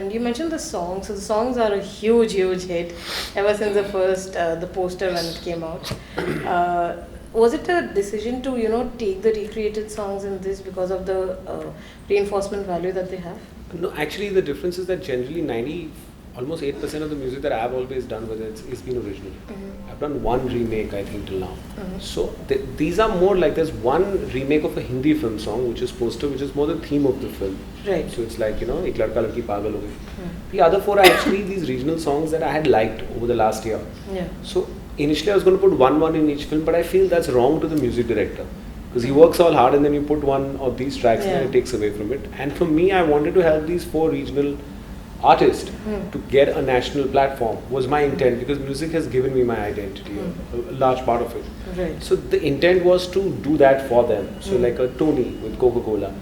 And you mentioned the songs. So the songs are a huge, huge hit ever since the first, the poster when it came out. Was it a decision to, take the recreated songs in this because of the reinforcement value that they have? No, actually the difference is that generally almost 8% of the music that I've always done with it's been original. I've done one remake I think till now. So these are more like there's one remake of a Hindi film song which is Poster, which is more the theme of the film. Right. So it's like, Ek Ladka Ladki Pagal Ho Gayi. The other four are actually these regional songs that I had liked over the last year. Yeah. So initially I was going to put one in each film, but I feel that's wrong to the music director. Because he works all hard and then you put one of these tracks and it takes away from it. And for me, I wanted to help these four regional artists to get a national platform was my intent, because music has given me my identity, a large part of it. Right. So the intent was to do that for them. So like a Tony with Coca-Cola.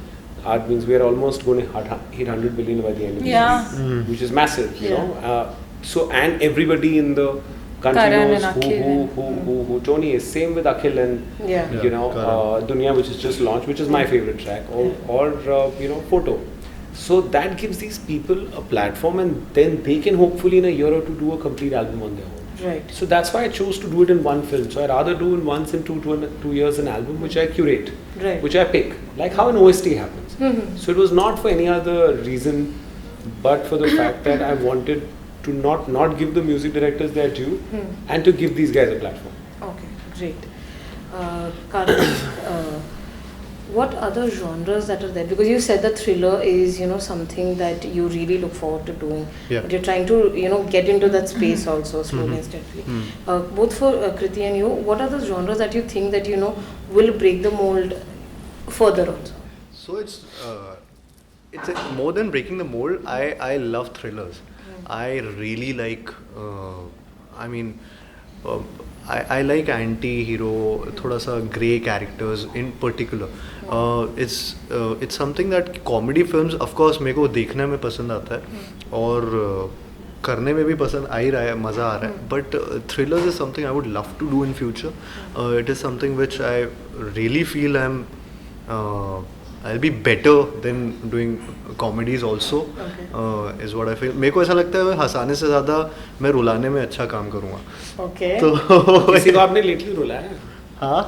Art means we are almost going to hit 100 billion by the end of the year, which is massive, you know. So and everybody in the country Karan knows who Tony is. Same with Akhil and Dunya, which is just launched, which is my favorite track, or Photo. So that gives these people a platform, and then they can hopefully in a year or two do a complete album on their own. Right. So that's why I chose to do it in one film. So I rather do in once in 2 years an album which I curate, which I pick, like how an OST happens. So it was not for any other reason, but for the fact that I wanted to not give the music directors their due, and to give these guys a platform. Okay, great. Karan, what other genres that are there? Because you said that thriller is, something that you really look forward to doing. Yeah. But you're trying to, get into that space also slowly and steadily. Both for Kriti and you, what are the genres that you think that, will break the mold further also? So it's more than breaking the mold. I love thrillers. I really like. I like anti-hero, थोड़ा सा grey characters in particular. It's something that comedy films, of course, मेरे को देखने में पसंद आता है और करने में भी पसंद आ ही रहा है, मज़ा आ रहा है. But thrillers is something I would love to do in future. It is something which I really feel I'll be better than doing comedies also. Is what I feel. मेरे को ऐसा लगता है हंसाने से ज़्यादा मैं रुलाने में अच्छा काम करूँगा. Okay. तो किसी को आपने लेटली रुलाया है? हाँ.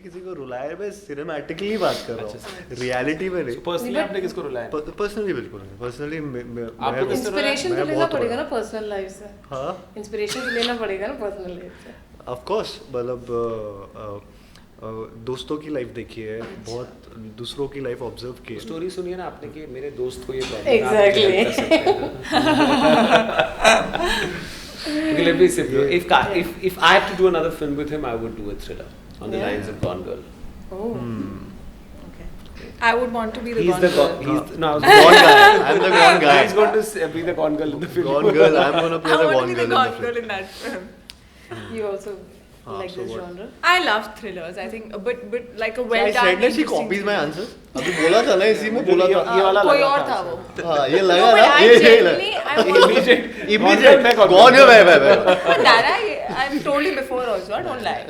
किसी को रुलाया, मैं सिनेमैटिकली बात कर रहा हूँ, रियलिटी में नहीं. पर्सनली आपने किसको रुलाया? पर्सनली बिल्कुल नहीं. पर्सनली आपको इंस्पिरेशन तो लेना पड़ेगा ना पर्सनल लाइफ से. हाँ, इंस्पिरेशन तो लेना पड़ेगा ना पर्सनल लाइफ से. Of course. मतलब दोस्तों की लाइफ देखी है, बहुत दूसरों की लाइफ ऑब्जर्व की है. स्टोरी सुनिए ना आपने कि मेरे दोस्त को ये Exactly. Let me say, if I had to do another film with him, I would do a thriller on the lines of Gone Girl. Oh. Okay. I would want to be the He's Gone the Girl. no, Gone guy. I'm the gone guy. He's going to be the Gone Girl in the film. Gone girl. I'm gonna play I the want gone to be girl the Gone in the Girl film. in that film. You also like so this what? genre? I love thrillers. I think, but like a well I done. said that she copies my answers. अभी बोला था ना, इसी में बोला था. ये वाला कोई लगा और था था वो. हाँ, ये No, लगा but ना. I ये genuinely, I want immediate. Gone girl. Bye. Dara, I've told you before also. I don't lie.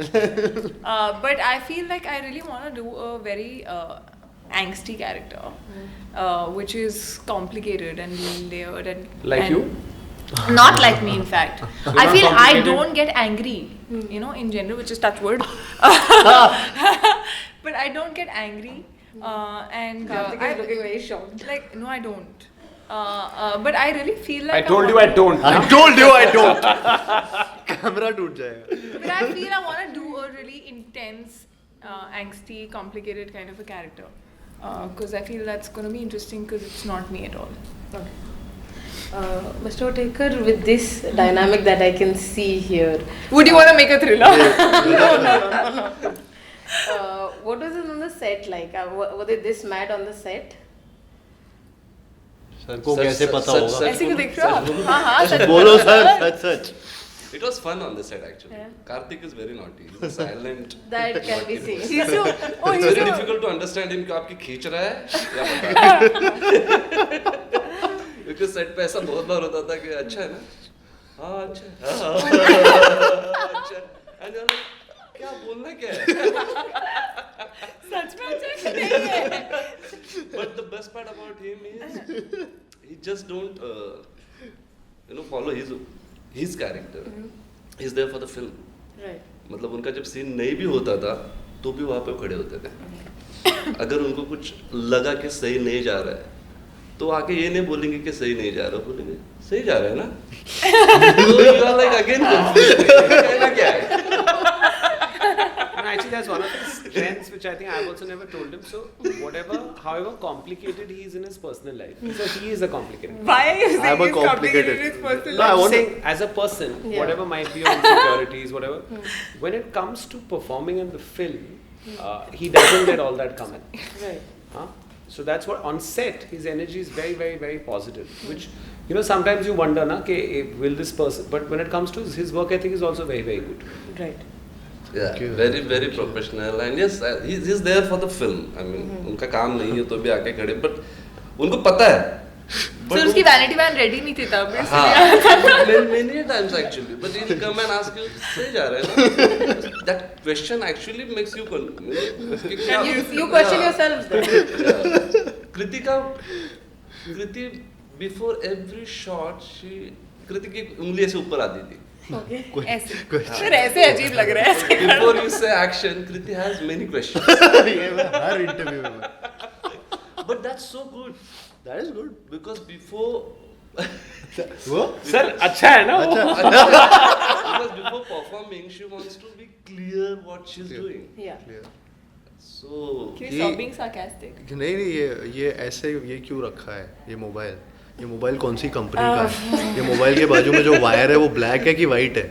But I feel like I really want to do a very angsty character, which is complicated and layered and Like you? Not like me, in fact. You're I not feel I complicated? don't get angry, in general, which is touch wood. But I don't get angry, and Karthik is looking very shocked. like no, I don't. But I really feel like I told you I don't. I told you I don't. Camera टूट जाएगा. But I feel I want to do a really intense, angsty, complicated kind of a character. Because I feel that's going to be interesting because it's not me at all. Okay. Mr. Otekar, with this dynamic that I can see here, Would you want to make a thriller? no. What was it on the set like? Were they this mad on the set? Sir को कैसे पता होगा? ऐसे क्यों देख रहे हो आप? हाँ, सच बोलो sir, such. It was fun on the set actually. Yeah. Karthik is very naughty. He's silent. That can be seen. He's so, It's he's very so, difficult to understand him कि आपकी खींच रहा है या बता. क्योंकि सेट पे ऐसा बहुत बार होता था कि अच्छा है ना, हाँ अच्छा है, हाँ अच्छा है. And you're like, क्या बोलना क्या है? सच में अच्छा नहीं है. But the best part about him is he just don't follow his character. He's there for the film. Right. मतलब उनका जब सीन नहीं भी होता था तो भी वहाँ पे खड़े होते थे. अगर उनको कुछ लगा कि सही नहीं जा रहा है तो आके ये नहीं बोलेंगे कि सही नहीं जा रहा, बोलेंगे सही जा रहा है ना. तो you are like again confused. कहना क्या है? No, actually, that's one of his strengths, which I think I've also never told him. So, however complicated he is in his personal life, so he is a complicated. Why are you saying I'm a he's complicated complicated. in his personal No, life? I'm want to- saying as a person, Yeah. whatever might be your insecurities, whatever, when it comes to performing in the film, he doesn't let all that come in. Right. Huh? So that's what on set his energy is very, very, very positive. Which sometimes you wonder, na, will this person? But when it comes to his work ethic is also very, very good. Right. Yeah, Okay. very very professional and yes, he's there for the film. I mean, उनका काम नहीं है तो भी आके खड़े, but उनको पता है. So उसकी vanity van ready नहीं थी तब. हाँ, many times actually, but he'll come and ask you, सही जा रहा है ना? That question actually makes you You question yourself then. Kriti before every shot कृति की उंगली ऐसे ऊपर आती थी. Okay. ऐसे. फिर ऐसे अजीब लग रहा है. Before you say action, Kriti has many questions. ये मैं हर इंटरव्यू में. But that's so good That is good. because before वो Sir, अच्छा है ना? वो? because before performing, she wants to be clear what she's doing. Yeah. So Can you ये- stop being sarcastic? नहीं ये ऐसे ये क्यों रखा है ये मोबाइल कौन सी कंपनी का है? ये मोबाइल के बाजू में जो वायर है वो ब्लैक है कि वाइट है?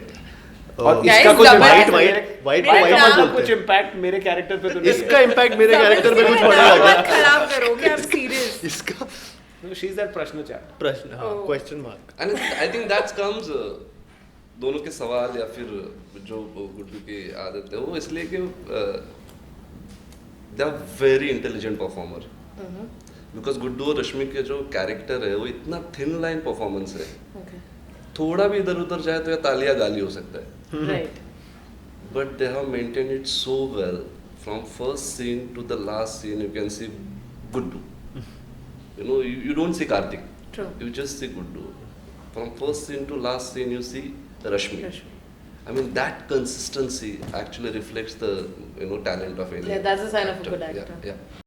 और Guys, इसका कुछ जबरदस्त impact है। मेरे- white मेरे इसका नाम- मतलब कुछ इम्पैक्ट मेरे कैरेक्टर पे तो नहीं इसका इम्पैक्ट मेरे कैरेक्टर पे कुछ पड़ेगा मत क्या? खराब करोगे. I'm serious. इसका है. She's that प्रश्नचार. प्रश्न हाँ Oh. Question mark. and I think that comes दोनों के सवाल या फिर जो गुड्डू की आदत है वो इसलिए कि they are very intelligent performer. Because Guddu और रश्मि के जो कैरेक्टर है वो इतना थिन लाइन परफॉर्मेंस है. Okay. थोड़ा भी इधर उधर जाए तो या तालियां गाली हो सकता है. Right. But they have maintained it so well. From first scene to the last scene, you can see Guddu. You don't see Karthik. True. You just see Guddu. From first scene to last scene, you see Rashmi. Rashmi. I mean, that consistency actually reflects the talent of any Yeah, that's a sign of a actor. good actor. Yeah.